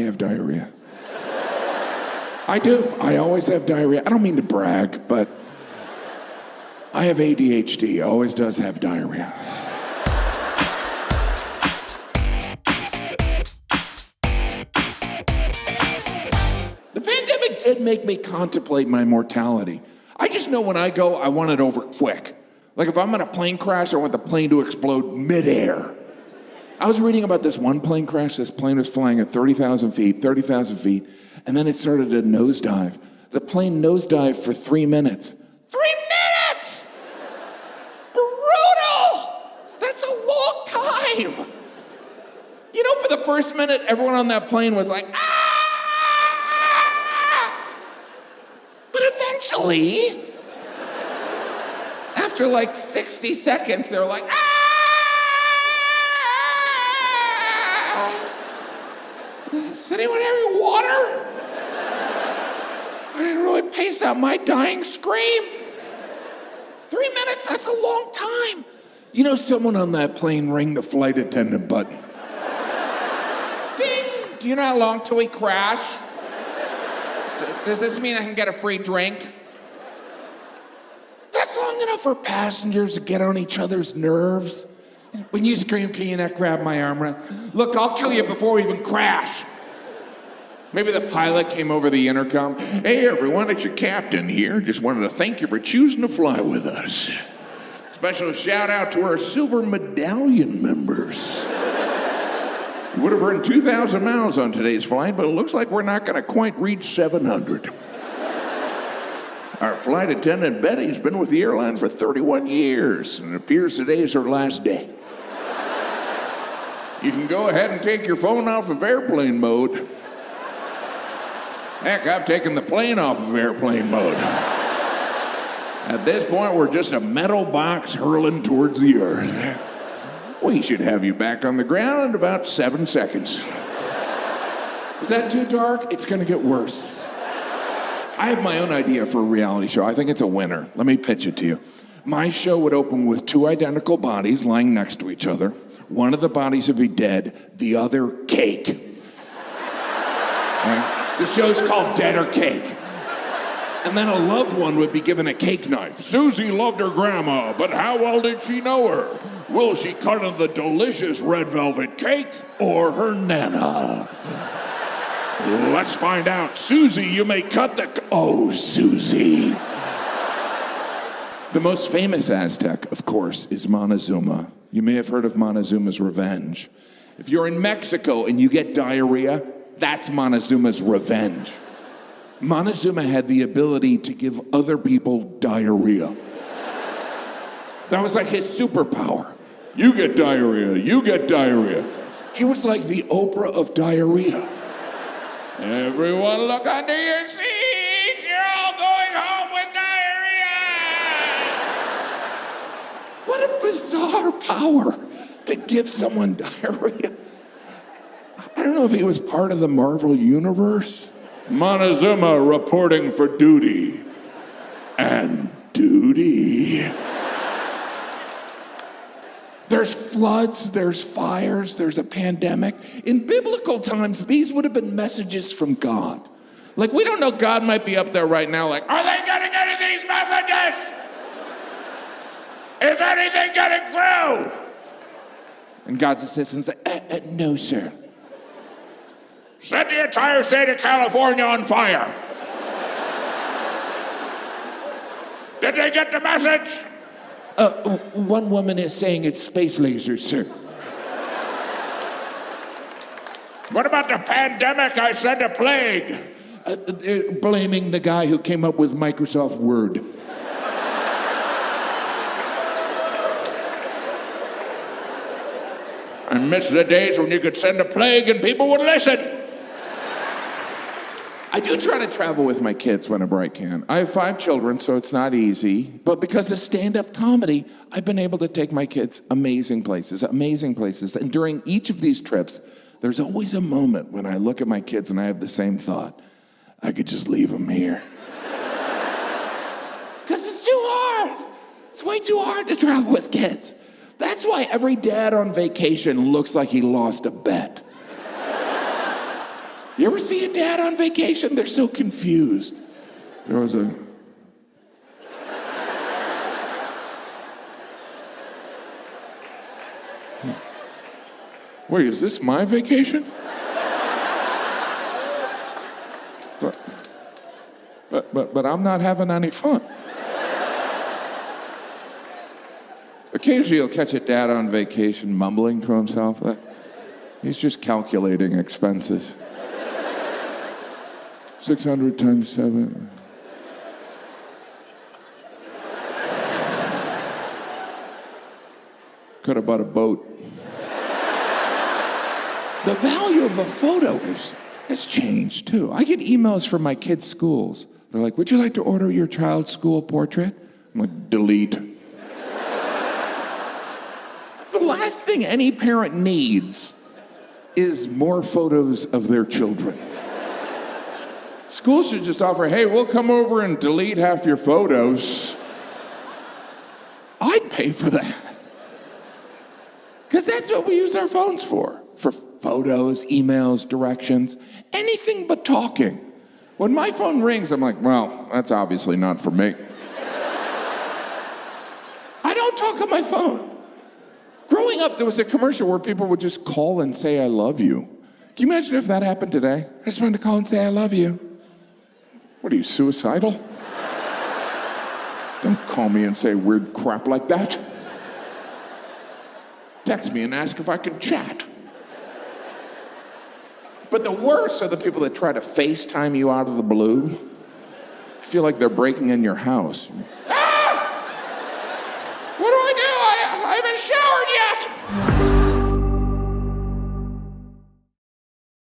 have diarrhea. I do. I always have diarrhea. I don't mean to brag, but I have ADHD. Always does have diarrhea. The pandemic did make me contemplate my mortality. I just know when I go, I want it over quick. Like if I'm in a plane crash, I want the plane to explode midair. I was reading about this one plane crash. This plane was flying at 30,000 feet, and then it started to nosedive. The plane nosedived for 3 minutes. 3 minutes! Brutal! That's a long time. You know, for the first minute, everyone on that plane was like, ah! But eventually, after like 60 seconds, they're like, ah! Does anyone have any water? I didn't really pace out my dying scream. 3 minutes, that's a long time. You know, someone on that plane rang the flight attendant button. Ding! Do you know how long till we crash? Does this mean I can get a free drink? That's long enough for passengers to get on each other's nerves. When you scream, can you not grab my armrest? Look, I'll kill you before we even crash. Maybe the pilot came over the intercom. Hey, everyone, it's your captain here. Just wanted to thank you for choosing to fly with us. Special shout out to our silver medallion members. You would have earned 2,000 miles on today's flight, but it looks like we're not going to quite reach 700. Our flight attendant, Betty's been with the airline for 31 years, and it appears today is her last day. You can go ahead and take your phone off of airplane mode. Heck, I've taken the plane off of airplane mode. At this point, we're just a metal box hurling towards the earth. We should have you back on the ground in about 7 seconds. Is that too dark? It's gonna get worse. I have my own idea for a reality show. I think it's a winner. Let me pitch it to you. My show would open with 2 identical bodies lying next to each other. One of the bodies would be dead, the other cake. Right? The show's called Dead or Cake. And then a loved one would be given a cake knife. Susie loved her grandma, but how well did she know her? Will she cut on the delicious red velvet cake or her nana? Let's find out. Susie, you may cut the... Oh, Susie. The most famous Aztec, of course, is Montezuma. You may have heard of Montezuma's revenge. If you're in Mexico and you get diarrhea, that's Montezuma's revenge. Montezuma had the ability to give other people diarrhea. That was like his superpower. You get diarrhea, you get diarrhea. He was like the Oprah of diarrhea. Everyone look under your seats, you're all going home with diarrhea. What a bizarre power to give someone diarrhea. I don't know if he was part of the Marvel Universe. Montezuma reporting for duty. And duty. There's floods, there's fires, there's a pandemic. In biblical times, these would have been messages from God. Like, we don't know, God might be up there right now like, are they getting any of these messages? Is anything getting through? And God's assistants say, no, sir. Set the entire state of California on fire. Did they get the message? One woman is saying it's space lasers, sir. What about the pandemic? I said a plague. They're blaming the guy who came up with Microsoft Word. I miss the days when you could send a plague and people would listen. I do try to travel with my kids whenever I can. I have 5 children, so it's not easy. But because of stand-up comedy, I've been able to take my kids amazing places. And during each of these trips, there's always a moment when I look at my kids and I have the same thought. I could just leave them here. Because it's too hard. It's way too hard to travel with kids. That's why every dad on vacation looks like he lost a bet. You ever see a dad on vacation? They're so confused. There was a... Wait, is this my vacation? But I'm not having any fun. Occasionally you'll catch a dad on vacation mumbling to himself. He's just calculating expenses. 600 times 7. Could have bought a boat. The value of a photo has changed, too. I get emails from my kids' schools. They're like, would you like to order your child's school portrait? I'm like, delete. The last thing any parent needs is more photos of their children. Schools should just offer, hey, we'll come over and delete half your photos. I'd pay for that. Because that's what we use our phones for photos, emails, directions, anything but talking. When my phone rings, I'm like, well, that's obviously not for me. I don't talk on my phone. Growing up, there was a commercial where people would just call and say, I love you. Can you imagine if that happened today? I just wanted to call and say, I love you. What are you, suicidal? Don't call me and say weird crap like that. Text me and ask if I can chat. But the worst are the people that try to FaceTime you out of the blue. I feel like they're breaking in your house.